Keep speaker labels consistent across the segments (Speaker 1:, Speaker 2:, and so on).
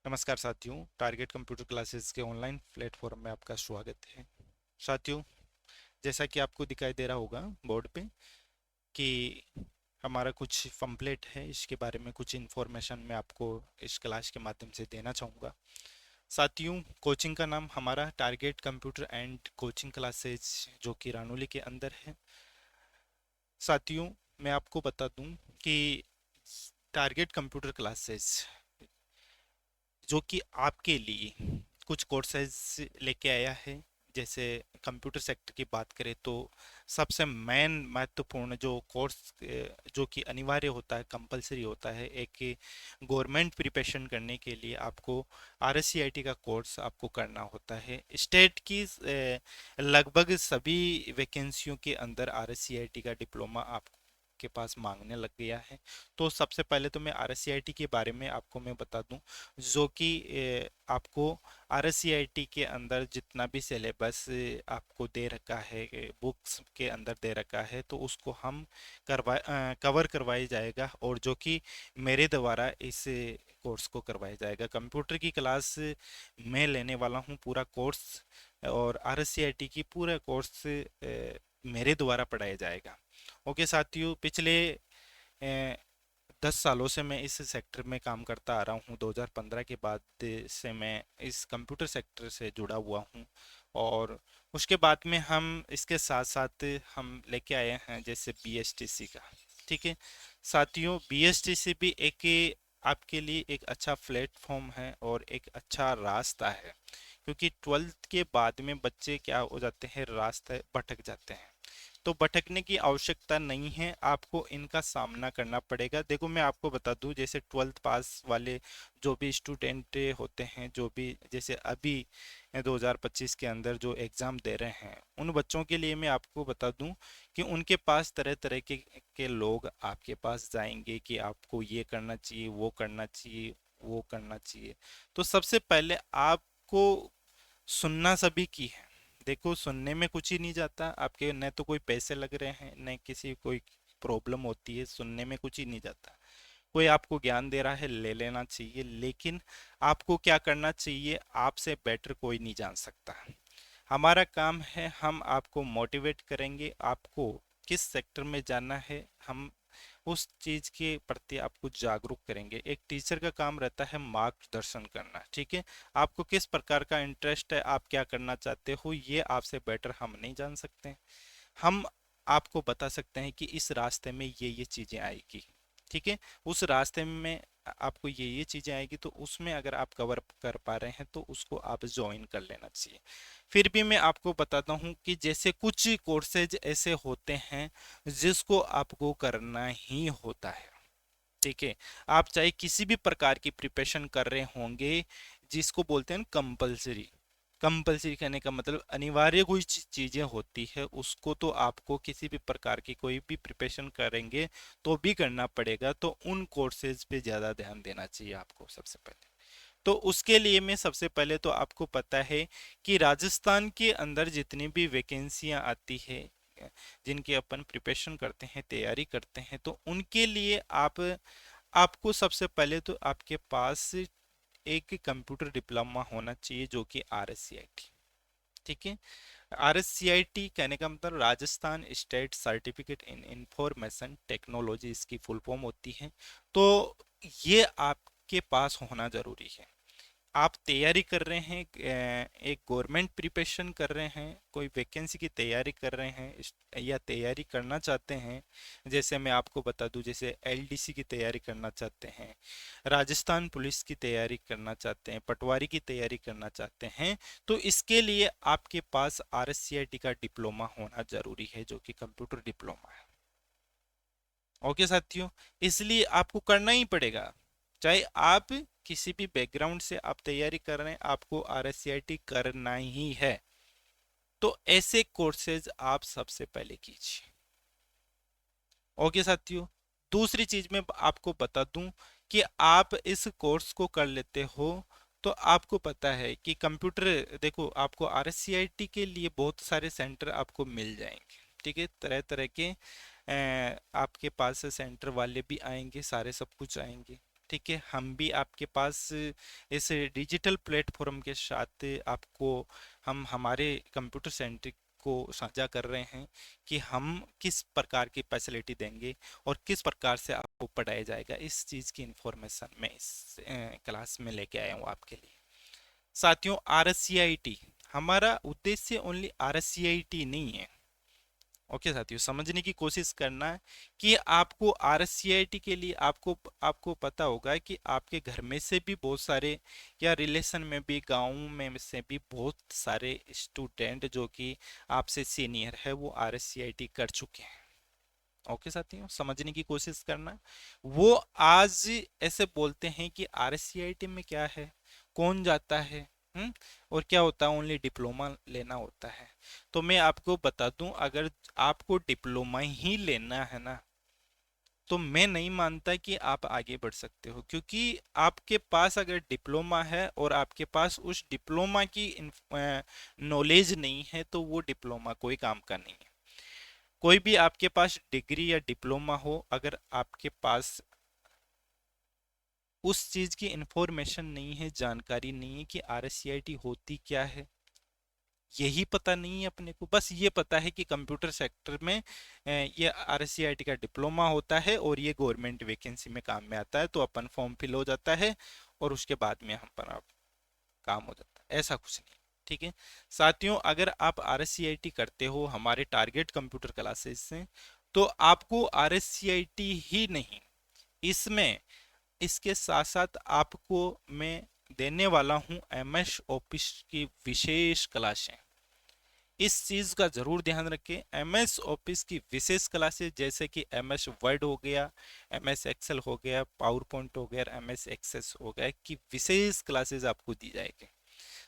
Speaker 1: नमस्कार साथियों, target computer classes के ऑनलाइन प्लेटफॉर्म में आपका स्वागत है। साथियों, जैसा कि आपको दिखाई दे रहा होगा बोर्ड पे कि हमारा कुछ पंपलेट है, इसके बारे में कुछ इन्फॉर्मेशन मैं आपको इस क्लास के माध्यम से देना चाहूँगा। साथियों, कोचिंग का नाम हमारा target computer and coaching classes जो कि रानोली के अंदर है। साथियों, मैं आपको बता दूं कि टारगेट कंप्यूटर क्लासेस जो कि आपके लिए कुछ कोर्सेज लेके आया है। जैसे कंप्यूटर सेक्टर की बात करें तो सबसे मेन महत्वपूर्ण जो कोर्स जो कि अनिवार्य होता है, कंपलसरी होता है, एक गवर्नमेंट प्रिपरेशन करने के लिए आपको आरएससीआईटी का कोर्स आपको करना होता है। स्टेट की लगभग सभी वैकेंसियों के अंदर आरएससीआईटी का डिप्लोमा आपको के पास मांगने लग गया है। तो सबसे पहले तो मैं आरएससीआईटी के बारे में आपको मैं बता दूं, जो कि आपको आरएससीआईटी के अंदर जितना भी सिलेबस आपको दे रखा है, बुक्स के अंदर दे रखा है, तो उसको हम कवर करवाया जाएगा, और जो कि मेरे द्वारा इस कोर्स को करवाया जाएगा। कंप्यूटर की क्लास मैं लेने वाला हूँ पूरा कोर्स, और आरएससीआईटी की पूरा कोर्स मेरे द्वारा पढ़ाया जाएगा। ओके साथियों, पिछले 10 सालों से मैं इस सेक्टर में काम करता आ रहा हूँ। 2015 के बाद से मैं इस कंप्यूटर सेक्टर से जुड़ा हुआ हूँ, और उसके बाद में हम इसके साथ साथ हम लेके आए हैं जैसे बीएसटीसी का। ठीक है साथियों, बीएसटीसी भी एक आपके लिए एक अच्छा प्लेटफॉर्म है और एक अच्छा रास्ता है, क्योंकि 12th के बाद में बच्चे क्या हो जाते हैं, रास्ते भटक जाते हैं। तो भटकने की आवश्यकता नहीं है, आपको इनका सामना करना पड़ेगा। देखो, मैं आपको बता दूं, जैसे 12th पास वाले जो भी स्टूडेंट होते हैं, जो भी जैसे अभी 2025 के अंदर जो एग्ज़ाम दे रहे हैं, उन बच्चों के लिए मैं आपको बता दूं कि उनके पास तरह तरह के लोग आपके पास जाएंगे कि आपको ये करना चाहिए, वो करना चाहिए, वो करना चाहिए। तो सबसे पहले आपको सुनना सभी की है। देखो, सुनने में कुछ ही नहीं जाता आपके, न तो कोई पैसे लग रहे हैं, न किसी कोई प्रॉब्लम होती है, सुनने में कुछ ही नहीं जाता। कोई आपको ज्ञान दे रहा है, ले लेना चाहिए, लेकिन आपको क्या करना चाहिए, आपसे बेटर कोई नहीं जान सकता। हमारा काम है, हम आपको मोटिवेट करेंगे, आपको किस सेक्टर में जाना है, हम उस चीज के प्रति आपको जागरूक करेंगे। एक टीचर का काम रहता है मार्गदर्शन करना। ठीक है, आपको किस प्रकार का इंटरेस्ट है, आप क्या करना चाहते हो, ये आपसे बेटर हम नहीं जान सकते। हम आपको बता सकते हैं कि इस रास्ते में ये चीजें आएगी। ठीक है, उस रास्ते में आपको ये चीजें आएगी, तो उसमें अगर आप कवर कर पा रहे हैं तो उसको आप ज्वाइन कर लेना चाहिए। फिर भी मैं आपको बताता हूँ कि जैसे कुछ कोर्सेज ऐसे होते हैं जिसको आपको करना ही होता है। ठीक है, आप चाहे किसी भी प्रकार की प्रिपरेशन कर रहे होंगे, जिसको बोलते हैं कंपलसरी। कंपलसरी कहने का मतलब अनिवार्य कोई चीजें होती है, उसको तो आपको किसी भी प्रकार की कोई भी प्रिपरेशन करेंगे तो भी करना पड़ेगा, तो उन कोर्सेज पे ज्यादा ध्यान देना चाहिए आपको सबसे पहले। तो उसके लिए मैं सबसे पहले तो आपको पता है कि राजस्थान के अंदर जितनी भी वैकेंसियां आती है, जिनकी अपन प्रिपरेशन करते हैं, तैयारी करते हैं, तो उनके लिए आपको सबसे पहले तो आपके पास एक कंप्यूटर डिप्लोमा होना चाहिए, जो कि आरएससीआईटी। ठीक है, आरएससीआईटी कहने का मतलब Rajasthan state certificate in information technology, इसकी फुल फॉर्म होती है। तो ये आपके पास होना जरूरी है। आप तैयारी कर रहे हैं, एक गवर्नमेंट प्रिपरेशन कर रहे हैं, कोई वैकेंसी की तैयारी कर रहे हैं, या तैयारी करना चाहते हैं। जैसे मैं आपको बता दूं, जैसे एलडीसी की तैयारी करना चाहते हैं, राजस्थान पुलिस की तैयारी करना चाहते हैं, पटवारी की तैयारी करना चाहते हैं, तो इसके लिए आपके पास आरएससीआईटी का डिप्लोमा होना जरूरी है, जो कि कंप्यूटर डिप्लोमा है। ओके साथियों, इसलिए आपको करना ही पड़ेगा। चाहे आप किसी भी बैकग्राउंड से आप तैयारी कर रहे हैं, आपको आरएससीआईटी करना ही है। तो ऐसे कोर्सेज आप सबसे पहले कीजिए। ओके साथियों, दूसरी चीज मैं आपको बता दूं कि आप इस कोर्स को कर लेते हो तो आपको पता है कि कंप्यूटर, देखो, आपको आरएससीआईटी के लिए बहुत सारे सेंटर आपको मिल जाएंगे। ठीक है, तरह तरह के आपके पास सेंटर वाले भी आएंगे, सारे सब कुछ आएंगे। ठीक है, हम भी आपके पास इस डिजिटल प्लेटफॉर्म के साथ आपको हम हमारे कंप्यूटर सेंटर को साझा कर रहे हैं कि हम किस प्रकार की फैसिलिटी देंगे और किस प्रकार से आपको पढ़ाया जाएगा। इस चीज़ की इंफॉर्मेशन मैं इस क्लास में लेके आया हूँ आपके लिए। साथियों, RSCIT हमारा उद्देश्य ओनली RSCIT नहीं है। ओके साथियों, समझने की कोशिश करना है कि आपको RSCIT के लिए आपको आपको पता होगा कि आपके घर में से भी बहुत सारे या रिलेशन में भी गांव में से भी बहुत सारे स्टूडेंट जो कि आपसे सीनियर है वो RSCIT कर चुके हैं। ओके साथियों, समझने की कोशिश करना। वो आज ऐसे बोलते हैं कि RSCIT में क्या है, कौन जाता है, और क्या होता है, ओनली डिप्लोमा लेना होता है। तो मैं आपको बता दूं, अगर आपको डिप्लोमा ही लेना है ना, तो मैं नहीं मानता कि आप आगे बढ़ सकते हो, क्योंकि आपके पास अगर डिप्लोमा है और आपके पास उस डिप्लोमा की नॉलेज नहीं है तो वो डिप्लोमा कोई काम का नहीं है। कोई भी आपके पास डिग्री या डिप्लोमा हो, अगर आपके पास उस चीज की इंफॉर्मेशन नहीं है, जानकारी नहीं है कि RSCIT होती क्या है, यही पता नहीं है अपने को, बस ये पता है कि कंप्यूटर सेक्टर में ये RSCIT का डिप्लोमा होता है और ये गवर्नमेंट वैकेंसी में काम में आता है, तो अपन फॉर्म फिल हो जाता है और उसके बाद में हम पर आप काम हो जाता है, ऐसा कुछ नहीं। ठीक है साथियों, अगर आप RSCIT करते हो हमारे टारगेट कंप्यूटर क्लासेस से, तो आपको RSCIT ही नहीं, इसमें इसके साथ साथ आपको मैं देने वाला हूं MS ऑफिस की विशेष क्लासें। इस चीज का जरूर ध्यान रखें, MS ऑफिस की विशेष क्लासेस जैसे कि MS वर्ड हो गया, MS एक्सेल हो गया, पावर पॉइंट हो गया, MS एक्सेस हो गया, की विशेष क्लासेस आपको दी जाएगी।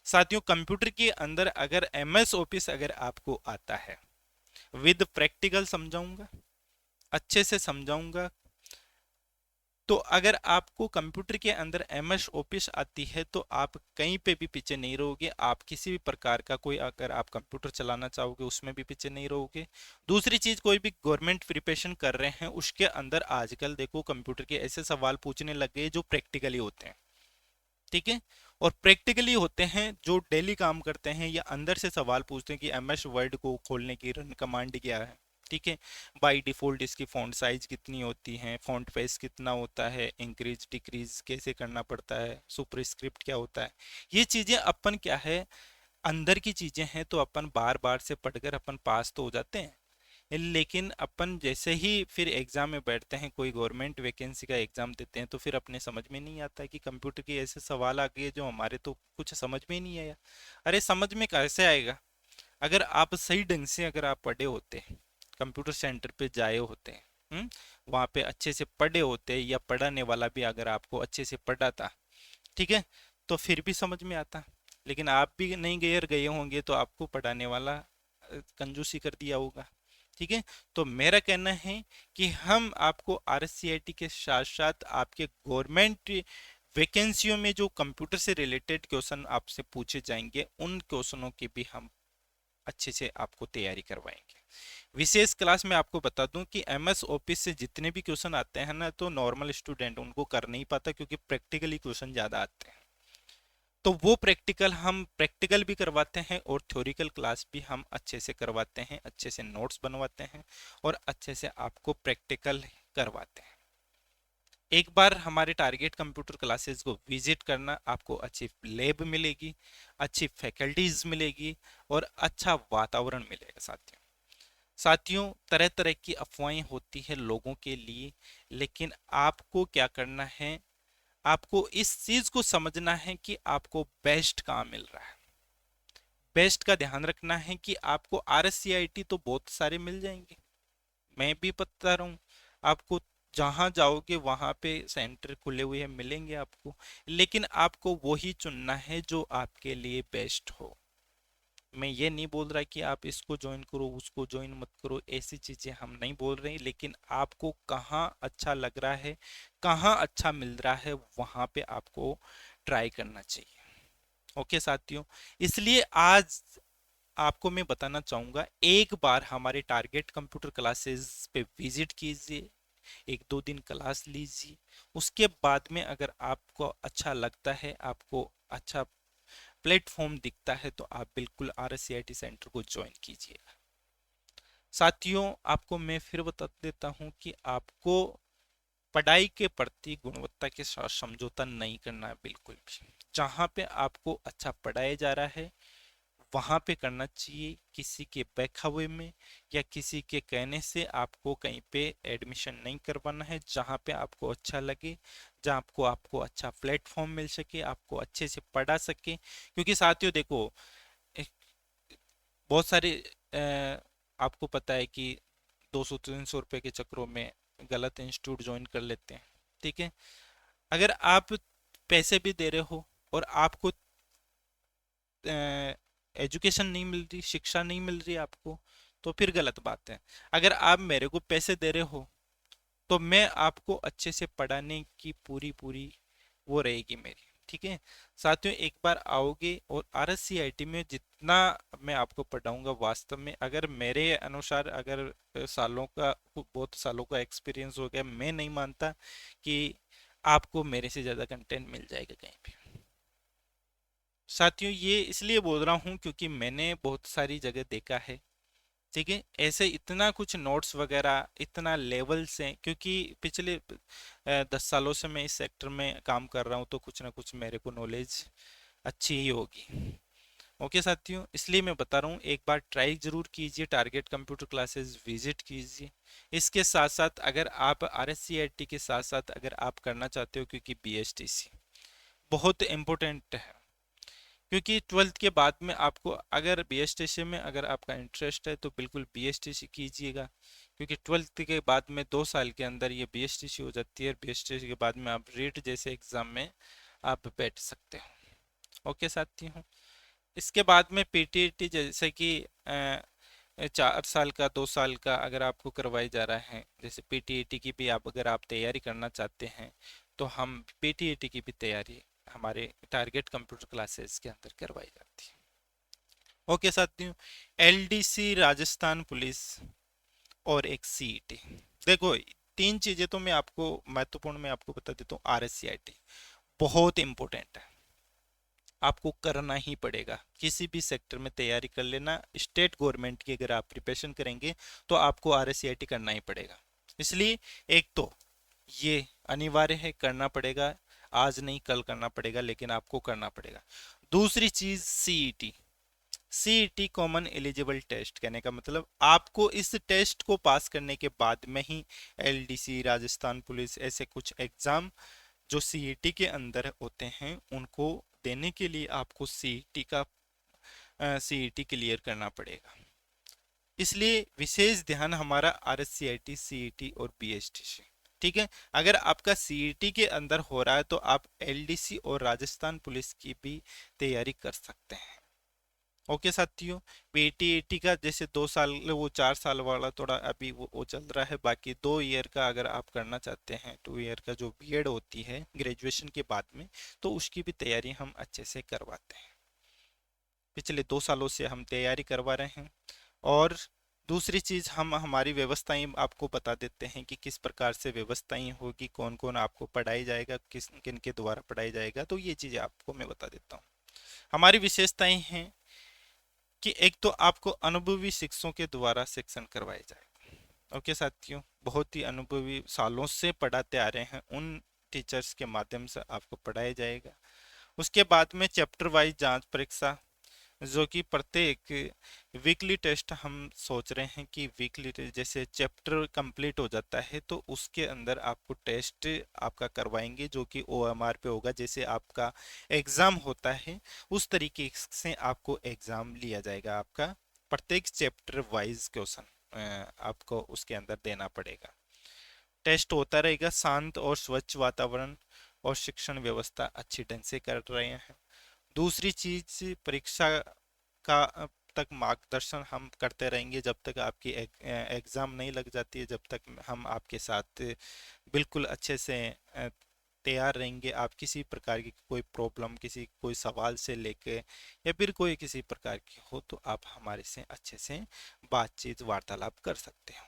Speaker 1: साथियों, कंप्यूटर के अंदर अगर MS ऑफिस अगर आपको आता है, विद प्रैक्टिकल समझाऊंगा, अच्छे से समझाऊंगा, तो अगर आपको कंप्यूटर के अंदर MS ऑफिस आती है तो आप कहीं पे भी पीछे नहीं रहोगे। आप किसी भी प्रकार का कोई अगर आप कंप्यूटर चलाना चाहोगे उसमें भी पीछे नहीं रहोगे। दूसरी चीज, कोई भी गवर्नमेंट प्रिपरेशन कर रहे हैं उसके अंदर आजकल देखो कंप्यूटर के ऐसे सवाल पूछने लग गए जो प्रैक्टिकली होते हैं। ठीक है, और प्रैक्टिकली होते हैं जो डेली काम करते हैं या अंदर से सवाल पूछते हैं कि MS वर्ड को खोलने की रन कमांड क्या है। ठीक है, बाय डिफॉल्ट इसकी फॉन्ट साइज कितनी होती है, फॉन्ट पेज कितना होता है, इंक्रीज डिक्रीज कैसे करना पड़ता है, सुपरस्क्रिप्ट क्या होता है, ये चीजें अपन क्या है, अंदर की चीजें हैं तो अपन बार बार से पढ़कर अपन पास तो हो जाते हैं, लेकिन अपन जैसे ही फिर एग्जाम में बैठते हैं, कोई गवर्नमेंट वैकेंसी का एग्जाम देते हैं, तो फिर अपने समझ में नहीं आता है कि कंप्यूटर के ऐसे सवाल आ गए जो हमारे तो कुछ समझ में ही नहीं आया। अरे समझ में कैसे आएगा, अगर आप सही ढंग से अगर आप पढ़े होते, कंप्यूटर सेंटर पे जाए होते, वहाँ पे अच्छे से पढ़े होते, या पढ़ाने वाला भी अगर आपको अच्छे से पढ़ाता, ठीक है, तो फिर भी समझ में आता। लेकिन आप भी नहीं गए गए होंगे तो आपको पढ़ाने वाला कंजूसी कर दिया होगा। ठीक है, तो मेरा कहना है कि हम आपको RSCIT के साथ साथ आपके गवर्नमेंट वैकेंसियों में जो कंप्यूटर से रिलेटेड क्वेश्चन आपसे पूछे जाएंगे उन क्वेश्चनों की भी हम अच्छे से आपको तैयारी करवाएंगे। विशेष क्लास में आपको बता दूं कि MS ऑफिस से जितने भी क्वेश्चन आते हैं ना, तो नॉर्मल स्टूडेंट उनको कर नहीं पाता क्योंकि प्रैक्टिकली क्वेश्चन ज़्यादा आते हैं। तो वो प्रैक्टिकल हम प्रैक्टिकल भी करवाते हैं और थ्योरिकल क्लास भी हम अच्छे से करवाते हैं, अच्छे से नोट्स बनवाते हैं और अच्छे से आपको प्रैक्टिकल करवाते हैं। एक बार हमारे टारगेट कंप्यूटर क्लासेस को विजिट करना, आपको अच्छी लैब मिलेगी, अच्छी फैकल्टीज मिलेगी और अच्छा वातावरण मिलेगा। साथियों, तरह तरह की अफवाहें होती है लोगों के लिए, लेकिन आपको क्या करना है, आपको इस चीज को समझना है कि आपको बेस्ट कहाँ मिल रहा है। बेस्ट का ध्यान रखना है कि आपको RSCIT तो बहुत सारे मिल जाएंगे, मैं भी बता रहा हूँ आपको, जहां जाओगे वहां पे सेंटर खुले हुए मिलेंगे आपको, लेकिन आपको वही चुनना है जो आपके लिए बेस्ट हो। मैं ये नहीं बोल रहा कि आप इसको ज्वाइन करो उसको ज्वाइन मत करो, ऐसी चीजें हम नहीं बोल रहे, लेकिन आपको कहाँ अच्छा लग रहा है, कहाँ अच्छा मिल रहा है, वहां पे आपको ट्राई करना चाहिए। ओके साथियों, इसलिए आज आपको मैं बताना चाहूंगा, एक बार हमारे टारगेट कंप्यूटर क्लासेस पे विजिट कीजिए, एक दो दिन क्लास लीजिए। उसके बाद में अगर आपको अच्छा लगता है, आपको अच्छा प्लेटफॉर्म दिखता है, तो आप बिल्कुल RSCIT सेंटर को ज्वाइन कीजिएगा। साथियों, आपको मैं फिर बता देता हूँ कि आपको पढ़ाई के प्रति गुणवत्ता के साथ समझौता नहीं करना है बिल्कुल भी। जहाँ पे आपको अच्छा पढ़ाया जा रहा है वहाँ पे करना चाहिए। किसी के बहकावे में या किसी के कहने से आपको कहीं पे एडमिशन नहीं करवाना है। जहाँ पे आपको अच्छा लगे, जहाँ आपको आपको अच्छा प्लेटफॉर्म मिल सके, आपको अच्छे से पढ़ा सके। क्योंकि साथियों देखो, बहुत सारे आपको पता है कि 200-300 रुपए के चक्रों में गलत इंस्टीट्यूट ज्वाइन कर लेते हैं। ठीक है, अगर आप पैसे भी दे रहे हो और आपको एजुकेशन नहीं मिल रही, शिक्षा नहीं मिल रही आपको, तो फिर गलत बात है। अगर आप मेरे को पैसे दे रहे हो तो मैं आपको अच्छे से पढ़ाने की पूरी पूरी वो रहेगी मेरी। ठीक है साथियों, एक बार आओगे और RSCIT में जितना मैं आपको पढ़ाऊंगा, वास्तव में अगर मेरे अनुसार, अगर सालों का, बहुत सालों का एक्सपीरियंस हो गया, मैं नहीं मानता कि आपको मेरे से ज़्यादा कंटेंट मिल जाएगा कहीं भी। साथियों, ये इसलिए बोल रहा हूँ क्योंकि मैंने बहुत सारी जगह देखा है। ठीक है, ऐसे इतना कुछ नोट्स वगैरह इतना लेवल से, क्योंकि पिछले 10 सालों से मैं इस सेक्टर में काम कर रहा हूँ, तो कुछ ना कुछ मेरे को नॉलेज अच्छी ही होगी। ओके साथियों, इसलिए मैं बता रहा हूँ, एक बार ट्राई जरूर कीजिए, टारगेट कंप्यूटर क्लासेस विजिट कीजिए। इसके साथ साथ अगर आप RSCIT के साथ साथ अगर आप करना चाहते हो, क्योंकि BSTC बहुत इम्पोर्टेंट है। क्योंकि 12th के बाद में आपको अगर BSTC में अगर आपका इंटरेस्ट है तो बिल्कुल BSTC कीजिएगा। क्योंकि 12th के बाद में 2 साल के अंदर ये BSTC हो जाती है। BSTC के बाद में आप रीट जैसे एग्जाम में आप बैठ सकते हो। ओके साथियों, इसके बाद में PTET जैसे कि 4 साल का 2 साल का अगर आपको करवाई जा रहा है, जैसे PTET की भी आप अगर आप तैयारी करना चाहते हैं, तो हम PTET की भी तैयारी हमारे टारगेट कंप्यूटर क्लासेस के अंदर करवाई जाती है। ओके साथियों, LDC राजस्थान पुलिस और एक CET, देखो तीन चीजें तो मैं आपको महत्वपूर्ण मैं आपको बता देता हूँ। RSCIT बहुत इंपॉर्टेंट है, आपको करना ही पड़ेगा। किसी भी सेक्टर में तैयारी कर लेना, स्टेट गवर्नमेंट की अगर आप प्रिपरेशन करेंगे तो आपको RSCIT करना ही पड़ेगा। इसलिए एक तो ये अनिवार्य है, करना पड़ेगा, आज नहीं कल करना पड़ेगा, लेकिन आपको करना पड़ेगा। दूसरी चीज CET कॉमन एलिजिबल टेस्ट, कहने का मतलब आपको इस टेस्ट को पास करने के बाद में ही LDC राजस्थान पुलिस ऐसे कुछ एग्जाम जो CET के अंदर होते हैं उनको देने के लिए आपको CET क्लियर करना पड़ेगा। इसलिए विशेष ध्यान हमारा RSCIT, CET और BSTC। ठीक है, अगर आपका CET के अंदर हो रहा है तो आप LDC और राजस्थान पुलिस की भी तैयारी कर सकते हैं। ओके साथियों, PTET का जैसे 2 साल, वो 4 साल वाला थोड़ा अभी वो चल रहा है। बाकी 2 ईयर का अगर आप करना चाहते हैं, 2 ईयर का जो बीएड होती है ग्रेजुएशन के बाद में, तो उसकी भी तैयारी हम अच्छे से करवाते हैं। पिछले 2 सालों से हम तैयारी करवा रहे हैं। और दूसरी चीज, हम हमारी व्यवस्थाएं आपको बता देते हैं कि किस प्रकार से व्यवस्थाएं होगी, कौन कौन आपको पढ़ाई जाएगा, किस किन के द्वारा पढ़ाई जाएगा, तो ये चीजें आपको मैं बता देता हूँ। हमारी विशेषताएं हैं कि एक तो आपको अनुभवी शिक्षकों के द्वारा शिक्षण करवाए जाए। ओके साथियों, बहुत ही अनुभवी, सालों से पढ़ाते आ रहे हैं उन टीचर्स के माध्यम से आपको पढ़ाया जाएगा। उसके बाद में चैप्टर वाइज जांच परीक्षा, जो कि प्रत्येक वीकली टेस्ट हम सोच रहे हैं कि वीकली जैसे चैप्टर कंप्लीट हो जाता है तो उसके अंदर आपको टेस्ट आपका करवाएंगे, जो कि OMR पे होगा। जैसे आपका एग्जाम होता है उस तरीके से आपको एग्जाम लिया जाएगा। आपका प्रत्येक चैप्टर वाइज क्वेश्चन आपको उसके अंदर देना पड़ेगा। टेस्ट होता रहेगा, शांत और स्वच्छ वातावरण और शिक्षण व्यवस्था अच्छी ढंग से कर रहे हैं। दूसरी चीज, परीक्षा का तक मार्गदर्शन हम करते रहेंगे जब तक आपकी एग्जाम नहीं लग जाती है, जब तक हम आपके साथ बिल्कुल अच्छे से तैयार रहेंगे। आप किसी प्रकार की कोई प्रॉब्लम, किसी कोई सवाल से लेके या फिर कोई किसी प्रकार की हो तो आप हमारे से अच्छे से बातचीत वार्तालाप कर सकते हो।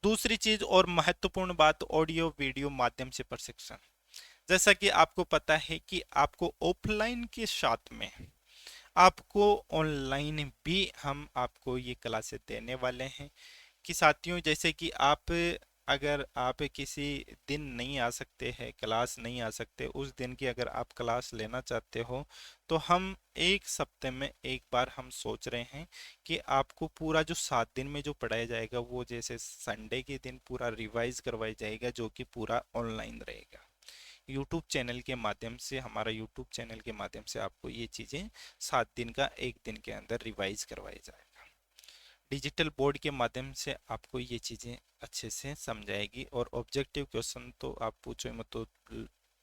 Speaker 1: दूसरी चीज और महत्वपूर्ण बात, ऑडियो वीडियो माध्यम से प्रशिक्षण। जैसा कि आपको पता है कि आपको ऑफलाइन के साथ में आपको ऑनलाइन भी हम आपको ये क्लासेस देने वाले हैं। कि साथियों, जैसे कि आप, अगर आप किसी दिन नहीं आ सकते हैं, क्लास नहीं आ सकते, उस दिन की अगर आप क्लास लेना चाहते हो, तो हम एक सप्ते में एक बार हम सोच रहे हैं कि आपको पूरा जो 7 दिन में जो पढ़ाया जाएगा, वो जैसे संडे के दिन पूरा रिवाइज करवाया जाएगा, जो कि पूरा ऑनलाइन रहेगा। यूट्यूब चैनल के माध्यम से, हमारा यूट्यूब चैनल के माध्यम से आपको ये चीज़ें 7 दिन का एक दिन के अंदर रिवाइज करवाई जाएगा। डिजिटल बोर्ड के माध्यम से आपको ये चीज़ें अच्छे से समझाएगी, और ऑब्जेक्टिव क्वेश्चन तो आप पूछो मत, तो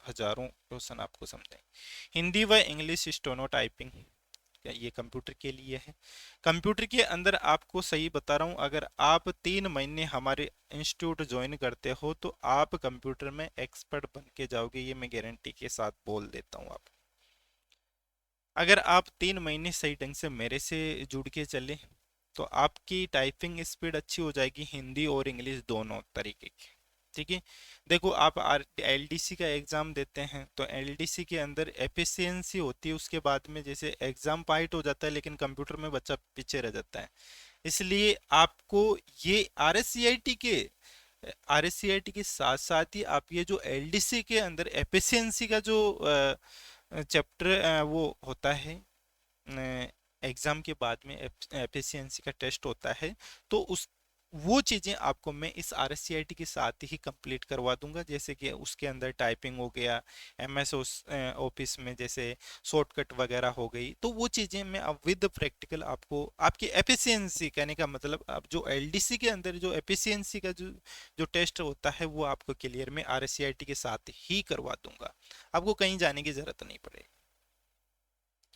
Speaker 1: हजारों क्वेश्चन आपको समझाएंगे। हिंदी व इंग्लिश स्टेनो टाइपिंग, ये कंप्यूटर के लिए है। कंप्यूटर के अंदर आपको सही बता रहा हूँ, अगर आप 3 महीने हमारे इंस्टीट्यूट ज्वाइन करते हो तो आप कंप्यूटर में एक्सपर्ट बन के जाओगे, ये मैं गारंटी के साथ बोल देता हूँ आप। अगर आप 3 महीने सही ढंग से मेरे से जुड़ के चले तो आपकी टाइपिंग स्पीड अच्छी हो जाएगी, हिंदी और इंग्लिश दोनों तरीके की। ठीक है। देखो, आप एलडीसी का एग्ज़ाम देते हैं तो एलडीसी के अंदर एफिशिएंसी होती है, उसके बाद में जैसे एग्ज़ाम पाइट हो जाता है, लेकिन कंप्यूटर में बच्चा पीछे रह जाता है। इसलिए आपको ये आरएससीआईटी के साथ साथ ही आप ये जो एलडीसी के अंदर एफिशिएंसी का जो चैप्टर वो होता है, एग्जाम के बाद में एफिशिएंसी का टेस्ट होता है, तो उस वो चीज़ें आपको मैं इस आरएससीआईटी के साथ ही कंप्लीट करवा दूंगा। जैसे कि उसके अंदर टाइपिंग हो गया, एमएस ऑफिस में जैसे शॉर्टकट वगैरह हो गई, तो वो चीज़ें मैं अब विद प्रैक्टिकल आपको आपकी एफिशिएंसी, कहने का मतलब अब जो एलडीसी के अंदर जो एफिशिएंसी का जो जो टेस्ट होता है वो आपको क्लियर में आरएससीआईटी के साथ ही करवा दूंगा, आपको कहीं जाने की ज़रूरत नहीं पड़ेगी।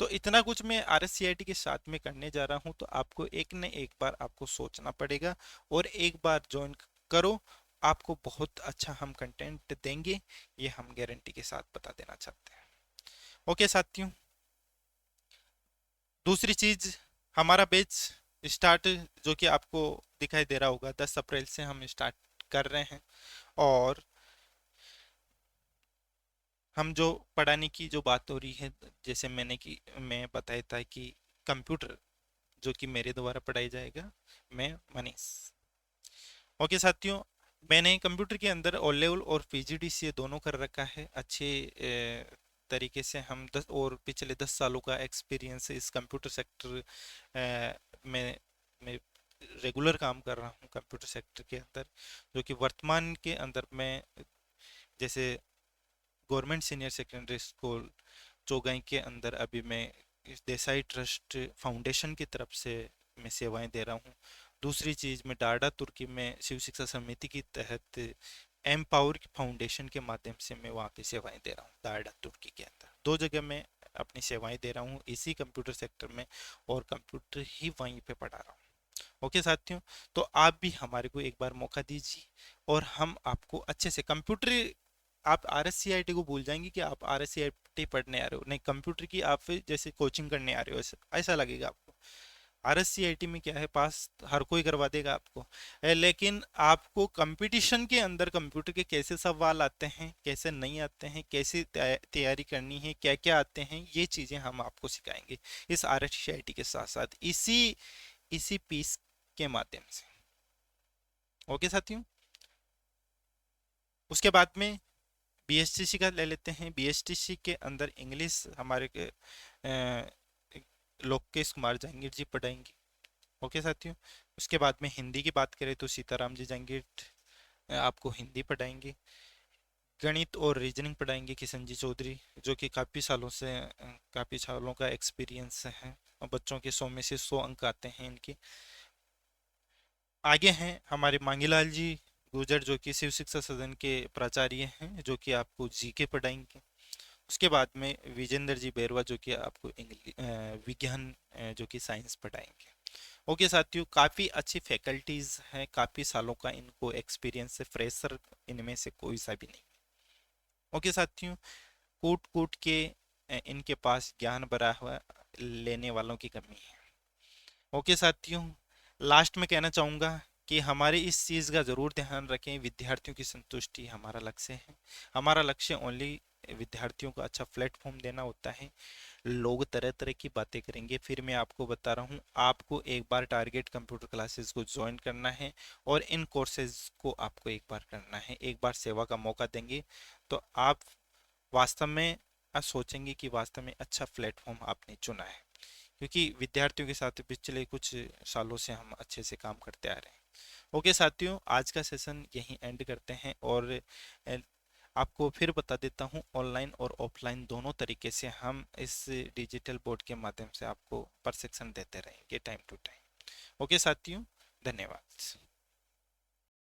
Speaker 1: तो इतना कुछ मैं आरएससीआईटी के साथ में करने जा रहा हूं, तो आपको एक न एक बार आपको सोचना पड़ेगा, और एक बार ज्वाइन करो, आपको बहुत अच्छा हम कंटेंट देंगे, ये हम गारंटी के साथ बता देना चाहते हैं। ओके साथियों, दूसरी चीज, हमारा बैच स्टार्ट, जो कि आपको दिखाई दे रहा होगा, 10 अप्रैल से हम स्टार्ट कर रहे हैं। और हम जो पढ़ाने की जो बात हो रही है, जैसे मैं बताया था कि कंप्यूटर जो कि मेरे द्वारा पढ़ाई जाएगा, मैं मनीष। ओके साथियों, मैंने कंप्यूटर के अंदर ओ लेवल और पीजीडीसीए दोनों कर रखा है अच्छे तरीके से। हम 10 और पिछले 10 सालों का एक्सपीरियंस इस कंप्यूटर सेक्टर में रेगुलर काम कर रहा हूँ कंप्यूटर सेक्टर के अंदर, जो कि वर्तमान के अंदर मैं जैसे गवर्नमेंट सीनियर सेकेंडरी स्कूल चौगाई के अंदर अभी मैं इस देसाई ट्रस्ट फाउंडेशन की तरफ से मैं सेवाएं दे रहा हूँ। दूसरी चीज़, मैं डारडा तुर्की में शिव शिक्षा समिति के तहत एम पावर फाउंडेशन के माध्यम से मैं वहाँ पे सेवाएं दे रहा हूँ, डारडा तुर्की के अंदर 2 जगह मैं अपनी सेवाएं दे रहा हूँ इसी कंप्यूटर सेक्टर में, और कंप्यूटर ही वहीं पे पढ़ा रहा हूँ। ओके साथियों, तो आप भी हमारे को एक बार मौका दीजिए, और हम आपको अच्छे से कंप्यूटर, आप आरएससीआईटी को भूल जाएंगे कि आप आरएससीआईटी पढ़ने आ रहे हो, नहीं, कंप्यूटर की आप जैसे कोचिंग करने आ रहे हो, ऐसा ऐसा लगेगा आपको। आरएससीआईटी में क्या है, पास हर कोई करवा देगा आपको, लेकिन आपको कंपटीशन के अंदर कंप्यूटर के कैसे सवाल आते हैं, कैसे नहीं आते हैं, कैसे तैयारी करनी है, क्या क्या आते हैं, ये चीज़ें हम आपको सिखाएंगे इस आरएससीआईटी के साथ साथ, इसी इसी पीस के माध्यम से। ओके साथियों, उसके बाद में बीएसटीसी का ले लेते हैं। बीएसटीसी के अंदर इंग्लिश हमारे के लोकेश कुमार जहांगीर जी पढ़ाएंगे। ओके साथियों, उसके बाद में हिंदी की बात करें तो सीताराम जी जहांगीर आपको हिंदी पढ़ाएंगे। गणित और रीजनिंग पढ़ाएंगे किशन जी चौधरी, जो कि काफ़ी सालों का एक्सपीरियंस है, और बच्चों के 100 में से 100 अंक आते हैं इनके। आगे हैं हमारे मांगीलाल जी गुर्जर, जो कि शिव शिक्षा सदन के प्राचार्य हैं, जो कि आपको जीके पढ़ाएंगे। उसके बाद में विजेंद्र जी बैरवा, जो कि आपको विज्ञान जो कि साइंस पढ़ाएंगे। ओके साथियों, काफ़ी अच्छी फैकल्टीज़ हैं, काफ़ी सालों का इनको एक्सपीरियंस है, फ्रेशर इनमें से कोई सा भी नहीं। ओके साथियों, कूट कूट के इनके पास ज्ञान भरा हुआ, लेने वालों की कमी है। ओके साथियों, लास्ट में कहना चाहूँगा कि हमारी इस चीज़ का ज़रूर ध्यान रखें, विद्यार्थियों की संतुष्टि हमारा लक्ष्य है। हमारा लक्ष्य ओनली विद्यार्थियों को अच्छा प्लेटफॉर्म देना होता है। लोग तरह तरह की बातें करेंगे, फिर मैं आपको बता रहा हूँ, आपको एक बार टारगेट कंप्यूटर क्लासेस को ज्वाइन करना है और इन कोर्सेज को आपको एक बार करना है, एक बार सेवा का मौका देंगे तो आप वास्तव में सोचेंगे कि वास्तव में अच्छा प्लेटफॉर्म आपने चुना है, क्योंकि विद्यार्थियों के साथ पिछले कुछ सालों से हम अच्छे से काम करते आ रहे हैं। ओके साथियों, आज का सेशन यहीं एंड करते हैं और आपको फिर बता देता हूँ, ऑनलाइन और ऑफलाइन दोनों तरीके से हम इस डिजिटल बोर्ड के माध्यम से आपको प्रशिक्षण देते रहेंगे टाइम टू टाइम। ओके साथियों, धन्यवाद।